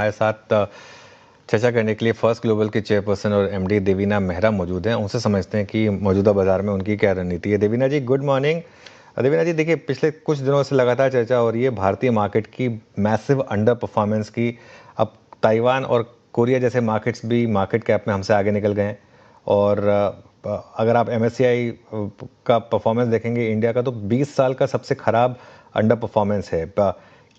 हमारे साथ चर्चा करने के लिए फर्स्ट ग्लोबल के चेयरपर्सन और एमडी देवीना मेहरा मौजूद हैं। उनसे समझते हैं कि मौजूदा बाजार में उनकी क्या रणनीति है। देवीना जी, गुड मॉर्निंग। देवीना जी, देखिए, पिछले कुछ दिनों से लगातार चर्चा हो रही है भारतीय मार्केट की मैसिव अंडर परफॉर्मेंस की। अब ताइवान और कोरिया जैसे मार्केट्स भी मार्केट कैप में हमसे आगे निकल गए हैं। और अगर आप एमएससीआई का परफॉर्मेंस देखेंगे इंडिया का, तो 20 साल का सबसे खराब अंडर परफॉर्मेंस है।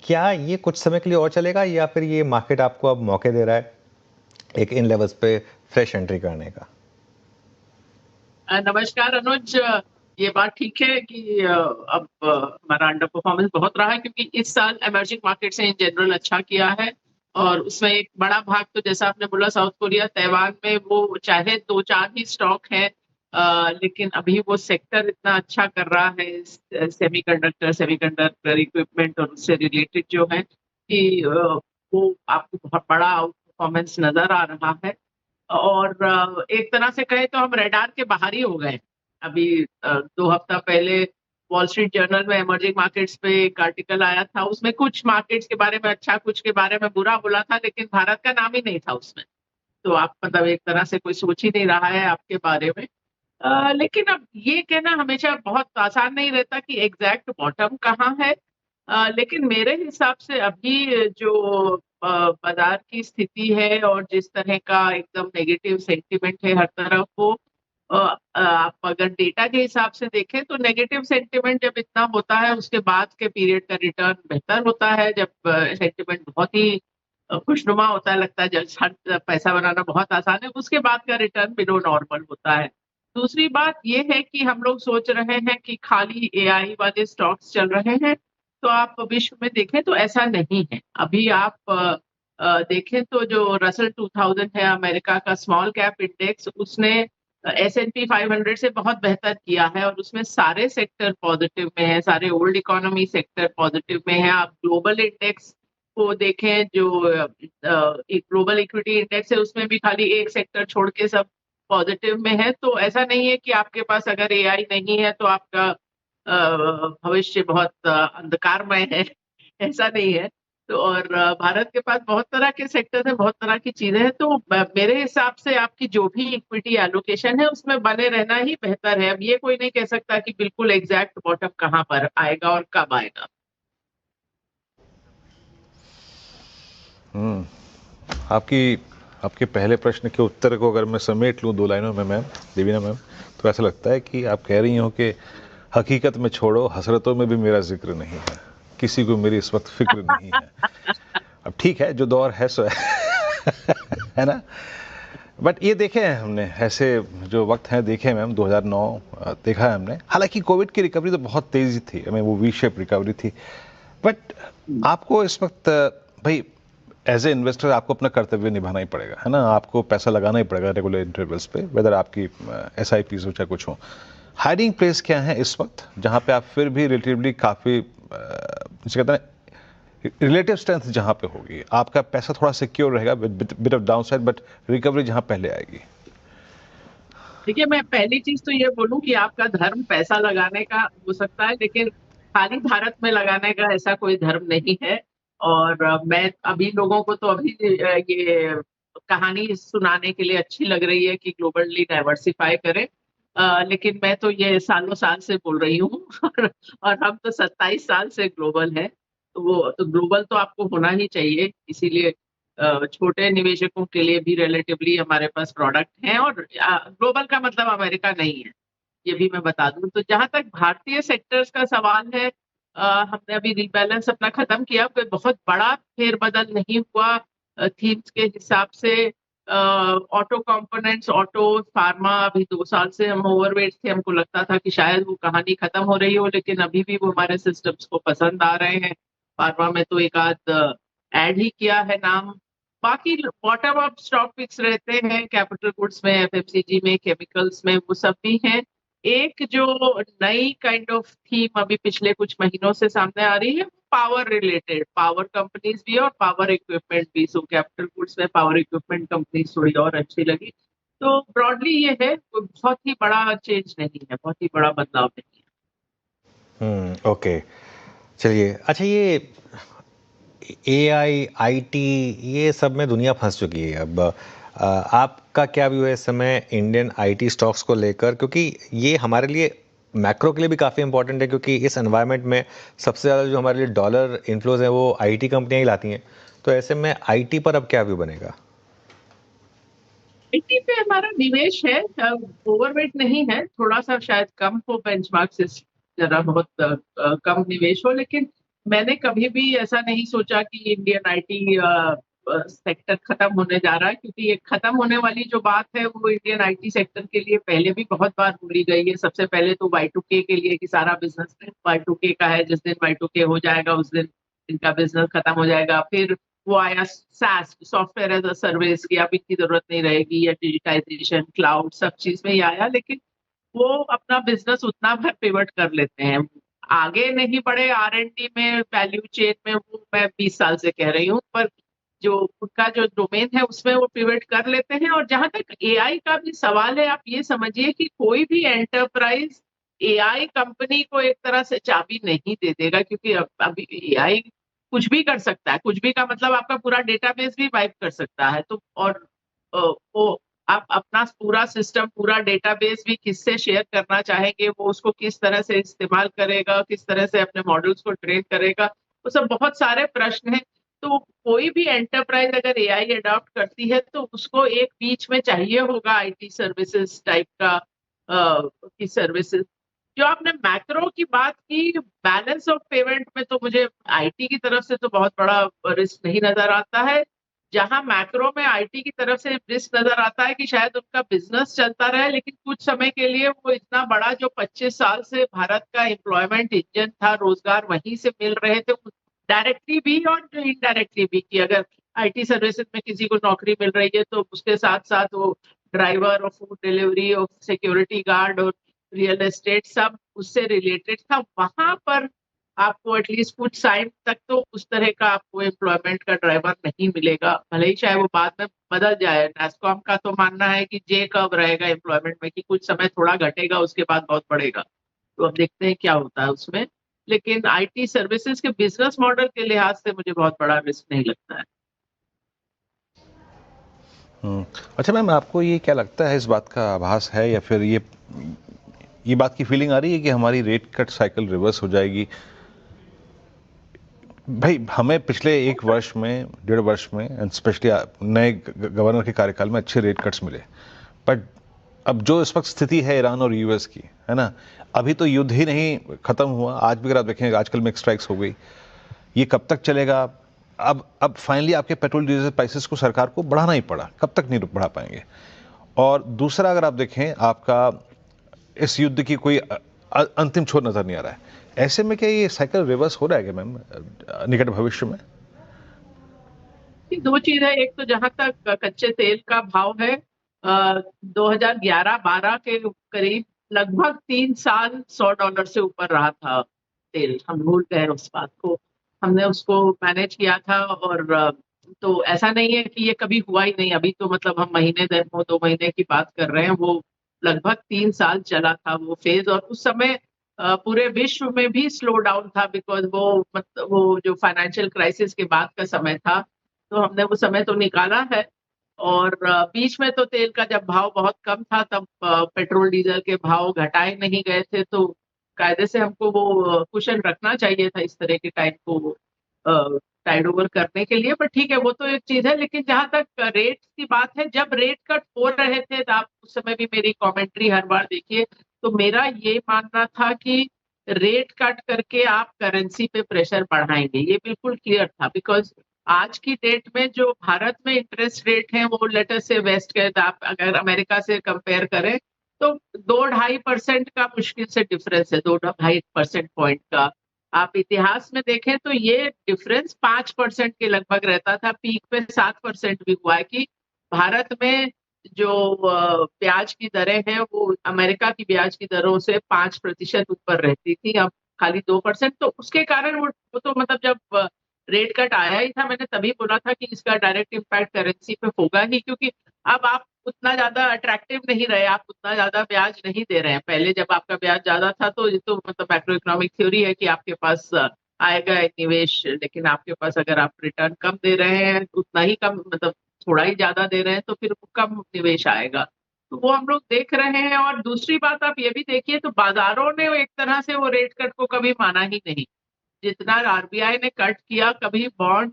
क्या ये कुछ समय के लिए और चलेगा, या फिर ये मार्केट आपको अब मौके दे रहा है एक इन लेवल्स पे फ्रेश एंट्री करने का? नमस्कार अनुज। ये बात ठीक है कि अब हमारा अंडर परफॉर्मेंस बहुत रहा है, क्योंकि इस साल इमर्जिंग मार्केट से इन जनरल अच्छा किया है। और उसमें एक बड़ा भाग तो जैसा आपने बोला साउथ कोरिया ताइवान में, वो चाहे 2-4 ही स्टॉक है, लेकिन अभी वो सेक्टर इतना अच्छा कर रहा है, सेमीकंडक्टर इक्विपमेंट और उससे रिलेटेड जो है कि वो आपको बहुत बड़ा आउट परफॉर्मेंस नजर आ रहा है। और एक तरह से कहें तो हम रडार के बाहर ही हो गए। अभी 2 हफ्ता पहले वॉल स्ट्रीट जर्नल में इमर्जिंग मार्केट्स पे एक आर्टिकल आया था, उसमें कुछ मार्केट्स के बारे में अच्छा, कुछ के बारे में बुरा बोला था, लेकिन भारत का नाम ही नहीं था उसमें। तो आप मतलब एक तरह से कोई सोच ही नहीं रहा है आपके बारे में। लेकिन अब ये कहना हमेशा बहुत आसान नहीं रहता कि एग्जैक्ट बॉटम कहाँ है। लेकिन मेरे हिसाब से अभी जो बाजार की स्थिति है और जिस तरह का एकदम नेगेटिव सेंटिमेंट है हर तरफ, वो आप अगर डेटा के हिसाब से देखें तो नेगेटिव सेंटिमेंट जब इतना होता है, उसके बाद के पीरियड का रिटर्न बेहतर होता है। जब सेंटिमेंट बहुत ही खुशनुमा होता है, लगता है जब पैसा बनाना बहुत आसान है, उसके बाद का रिटर्न बिलो नॉर्मल होता है। दूसरी बात ये है कि हम लोग सोच रहे हैं कि खाली एआई वाले स्टॉक्स चल रहे हैं, तो आप विश्व में देखें तो ऐसा नहीं है। अभी आप देखें तो जो रसल 2000 है, अमेरिका का स्मॉल कैप इंडेक्स, उसने S&P 500 से बहुत बेहतर किया है, और उसमें सारे सेक्टर पॉजिटिव में है, सारे ओल्ड इकोनॉमी सेक्टर पॉजिटिव में है। आप ग्लोबल इंडेक्स को देखें, जो एक ग्लोबल इक्विटी इंडेक्स है, उसमें भी खाली एक सेक्टर छोड़ के सब पॉजिटिव में है। तो ऐसा नहीं है कि आपके पास अगर एआई नहीं है तो आपका भविष्य बहुत अंधकारमय है। ऐसा नहीं है। तो और भारत के पास बहुत तरह के सेक्टर हैं, बहुत तरह की चीजें हैं। तो मेरे हिसाब से आपकी जो भी इक्विटी एलोकेशन है, उसमें बने रहना ही बेहतर है। अब ये कोई नहीं कह सकता कि बिल्कुल एग्जैक्ट बॉटम कहाँ पर आएगा और कब आएगा। आपकी आपके पहले प्रश्न के उत्तर को अगर मैं समेट लूं 2 लाइनों में मैम, देवीना मैम, तो ऐसा लगता है कि आप कह रही हो कि हकीकत में छोड़ो, हसरतों में भी मेरा जिक्र नहीं है, किसी को मेरी इस वक्त फिक्र नहीं है। अब ठीक है, जो दौर है सो है ना। बट ये देखे हैं हमने, ऐसे जो वक्त हैं देखे हैं मैम, 2009 देखा है हमने। हालांकि कोविड की रिकवरी तो बहुत तेजी थी, हमें वो वी शेप रिकवरी थी। बट आपको इस वक्त भाई, एज ए इन्वेस्टर आपको अपना कर्तव्य निभाना ही पड़ेगा, है ना। आपको पैसा लगाना ही पड़ेगा रेगुलर इंटरवल्स पे, वेदर आपकी SIPs हो चाहे कुछ हो। हाइडिंग प्लेस क्या है इस वक्त जहां पे आप फिर भी रिलेटिवली काफी जिसे कहते हैं रिलेटिव स्ट्रेंथ जहां पे होगी, आपका पैसा थोड़ा सिक्योर रहेगा, bit of downside, but recovery जहां पहले आएगी? देखिए, मैं पहली चीज तो ये बोलूं कि आपका धर्म पैसा लगाने का हो सकता है, लेकिन खाली भारत में लगाने का ऐसा कोई धर्म नहीं है। और मैं अभी लोगों को तो अभी ये कहानी सुनाने के लिए अच्छी लग रही है कि ग्लोबली डाइवर्सिफाई करें। लेकिन मैं तो ये सालों साल से बोल रही हूँ और हम तो 27 साल से ग्लोबल है। तो वो तो ग्लोबल तो आपको होना ही चाहिए। इसीलिए छोटे निवेशकों के लिए भी रिलेटिवली हमारे पास प्रोडक्ट हैं। और ग्लोबल का मतलब अमेरिका नहीं है, ये भी मैं बता दूं। तो जहां तक भारतीय सेक्टर्स का सवाल है, हमने अभी रिबैलेंस अपना खत्म किया, कोई बहुत बड़ा फेरबदल नहीं हुआ थीम्स के हिसाब से। ऑटो कंपोनेंट्स, ऑटो, फार्मा, अभी 2 साल से हम ओवरवेट थे, हमको लगता था कि शायद वो कहानी खत्म हो रही हो, लेकिन अभी भी वो हमारे सिस्टम्स को पसंद आ रहे हैं। फार्मा में तो एक आध ऐड ही किया है नाम। बाकी बॉटम अप स्टॉक पिक्स रहते हैं, कैपिटल गुड्स में, FMCG में, केमिकल्स में, वो सब भी हैं। एक जो नई काइंड ऑफ थीम अभी पिछले कुछ महीनों से सामने आ रही है, पावर रिलेटेड, पावर कंपनीज भी और पावर इक्विपमेंट भी। सो कैपिटल गुड्स में पावर इक्विपमेंट कंपनीज थोड़ी और अच्छी लगी। तो ब्रॉडली ये है, कोई बहुत ही बड़ा चेंज नहीं है, बहुत ही बड़ा बदलाव नहीं है। ओके, चलिए। अच्छा, ये एआई, आईटी ये सब में दुनिया फंस चुकी है अब। आपका क्या व्यू है इस समय इंडियन आईटी स्टॉक्स को लेकर, क्योंकि ये हमारे लिए मैक्रो के लिए भी काफ़ी इंपॉर्टेंट है, क्योंकि इस एनवायरनमेंट में सबसे ज़्यादा जो हमारे लिए डॉलर इन्फ्लोज है वो आईटी कंपनियां ही लाती हैं। तो ऐसे में आईटी पर अब क्या व्यू बनेगा? आईटी पे हमारा निवेश है, ओवरवेट नहीं है, थोड़ा सा शायद कम हो बेंचमार्क से, जरा बहुत कम निवेश हो, लेकिन मैंने कभी भी ऐसा नहीं सोचा कि इंडियन आईटी सेक्टर खत्म होने जा रहा है, क्योंकि ये खत्म होने वाली जो बात है वो इंडियन आईटी सेक्टर के लिए पहले भी बहुत बार बोली गई है। सबसे पहले तो Y2K के लिए कि सारा बिजनेस Y2K का है, जिस दिन Y2K हो जाएगा उस दिन इनका बिजनेस खत्म हो जाएगा। फिर वो आया SaaS, software as a service, की अब इतनी जरूरत नहीं रहेगी, या डिजिटाइजेशन, क्लाउड, सब चीज में ही आया, लेकिन वो अपना बिजनेस उतना भर पिवट कर लेते हैं, आगे नहीं बढ़े R&D में, वैल्यू चेन में, वो मैं 20 साल से कह रही हूँ, पर जो उनका जो डोमेन है उसमें वो पिवट कर लेते हैं। और जहां तक एआई का भी सवाल है, आप ये समझिए कि कोई भी एंटरप्राइज एआई कंपनी को एक तरह से चाबी नहीं दे देगा, क्योंकि अभी एआई कुछ भी कर सकता है, कुछ भी का मतलब आपका पूरा डेटाबेस भी वाइप कर सकता है। तो और वो आप अपना पूरा सिस्टम, पूरा डेटाबेस भी किससे शेयर करना चाहेंगे, वो उसको किस तरह से इस्तेमाल करेगा, किस तरह से अपने मॉडल्स को ट्रेन करेगा, वो सब बहुत सारे प्रश्न हैं। तो कोई भी एंटरप्राइज अगर एआई अडॉप्ट करती है तो उसको एक बीच में चाहिए होगा आईटी सर्विसेज टाइप का की सर्विसेज। जो आपने मैक्रो की बात की, बैलेंस ऑफ पेमेंट में तो मुझे आईटी की तरफ से तो बहुत बड़ा रिस्क नहीं नजर आता है। जहां मैक्रो में आईटी की तरफ से रिस्क नजर आता है कि शायद उनका बिजनेस चलता रहे, लेकिन कुछ समय के लिए वो इतना बड़ा जो 25 साल से भारत का एम्प्लॉयमेंट इंजन था, रोजगार वहीं से मिल रहे थे, डायरेक्टली भी और इनडायरेक्टली भी, कि अगर आईटी सर्विसेज में किसी को नौकरी मिल रही है तो उसके साथ साथ वो ड्राइवर और फूड डिलीवरी और सिक्योरिटी गार्ड और रियल एस्टेट सब उससे रिलेटेड था। वहां पर आपको एटलीस्ट कुछ टाइम तक तो उस तरह का आपको एम्प्लॉयमेंट का ड्राइवर नहीं मिलेगा, भले ही चाहे वो बाद में बदल जाए। नैस्कॉम का तो मानना है कि जे कर्व रहेगा एम्प्लॉयमेंट में, कि कुछ समय थोड़ा घटेगा उसके बाद बहुत बढ़ेगा। तो अब देखते हैं क्या होता है उसमें, लेकिन आईटी सर्विसेज के बिजनेस मॉडल के लिहाज से मुझे बहुत बड़ा रिस्क नहीं लगता है। अच्छा मैम, आपको ये क्या लगता है, इस बात का आभास है या फिर ये बात की फीलिंग आ रही है कि हमारी रेट कट साइकिल रिवर्स हो जाएगी? भाई, हमें पिछले एक वर्ष में, 1.5 वर्ष में, एंड स्पेशली नए गवर्नर के कार्यकाल में अच्छे रेट कट्स मिले, बट अब जो इस वक्त स्थिति है ईरान और यूएस की, है ना, अभी तो युद्ध ही नहीं खत्म हुआ। आज भी अगर आप देखें, आजकल में स्ट्राइक्स हो गई, ये कब तक चलेगा? अब फाइनली आपके पेट्रोल डीजल प्राइसेस को सरकार को बढ़ाना ही पड़ा, कब तक नहीं बढ़ा पाएंगे? और दूसरा, अगर आप देखें, आपका इस युद्ध की कोई अंतिम छोर नजर नहीं आ रहा है। ऐसे में क्या ये साइकिल रिवर्स हो रहा है क्या मैम, निकट भविष्य में? दो चीज है, एक तो जहां तक कच्चे तेल का भाव है, 2011-12 के करीब लगभग 3 साल $100 से ऊपर रहा था तेल, हम भूल गए उस बात को, हमने उसको मैनेज किया था। और तो ऐसा नहीं है कि ये कभी हुआ ही नहीं, अभी तो मतलब हम महीने 2 महीने की बात कर रहे हैं, वो लगभग 3 साल चला था वो फेज। और उस समय पूरे विश्व में भी स्लो डाउन था, बिकॉज वो जो फाइनेंशियल क्राइसिस के बाद का समय था, तो हमने वो समय तो निकाला है। और बीच में तो तेल का जब भाव बहुत कम था तब पेट्रोल डीजल के भाव घटाए नहीं गए थे, तो कायदे से हमको वो कुशन रखना चाहिए था इस तरह के टाइम को टाइड ओवर करने के लिए। पर ठीक है, वो तो एक चीज है। लेकिन जहां तक रेट की बात है, जब रेट कट हो रहे थे तो आप उस समय भी मेरी कमेंट्री हर बार देखिए, तो मेरा ये मानना था कि रेट कट करके आप करेंसी पे प्रेशर बढ़ाएंगे, ये बिल्कुल क्लियर था। बिकॉज आज की डेट में जो भारत में इंटरेस्ट रेट है वो लेटर से वेस्ट के, आप अगर अमेरिका से कंपेयर करें तो 2-2.5% का मुश्किल से डिफरेंस है, 2-2.5% पॉइंट का। आप इतिहास में देखें तो ये डिफरेंस 5% के लगभग रहता था, पीक पे 7% भी हुआ है। कि भारत में जो ब्याज की दरें हैं वो अमेरिका की ब्याज की दरों से 5% ऊपर रहती थी, अब खाली 2%। तो उसके कारण वो तो मतलब जब रेट कट आया ही था, मैंने तभी बोला था कि इसका डायरेक्ट इम्पैक्ट करेंसी पे होगा ही, क्योंकि अब आप उतना ज्यादा अट्रैक्टिव नहीं रहे, आप उतना ज्यादा ब्याज नहीं दे रहे हैं। पहले जब आपका ब्याज ज्यादा था तो ये तो मतलब मैक्रो इकोनॉमिक थ्योरी है कि आपके पास आएगा निवेश, लेकिन आपके पास अगर आप रिटर्न कम दे रहे हैं, उतना ही कम मतलब थोड़ा ही ज़्यादा दे रहे हैं, तो फिर कम निवेश आएगा। तो वो हम लोग देख रहे हैं और दूसरी बात आप ये भी देखिए तो बाज़ारों ने एक तरह से वो रेट कट को कभी माना ही नहीं। जितना आरबीआई ने कट किया, कभी बॉन्ड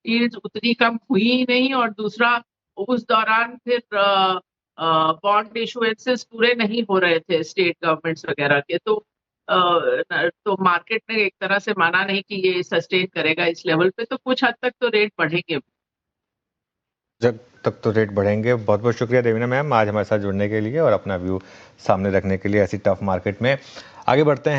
यील्ड्स उतनी कम हुई ही नहीं और दूसरा उस दौरान फिर बॉन्ड इशुएंसेस पूरे नहीं हो रहे थे स्टेट गवर्नमेंट्स वगैरह के, तो मार्केट ने एक तरह से माना नहीं कि ये सस्टेन करेगा इस लेवल पे, तो कुछ हद तक तो रेट बढ़ेंगे। जब तक तो रेट बढ़ेंगे। बहुत बहुत शुक्रिया देवीना मैम आज हमारे साथ जुड़ने के लिए और अपना व्यू सामने रखने के लिए ऐसी टफ मार्केट में। आगे बढ़ते हैं।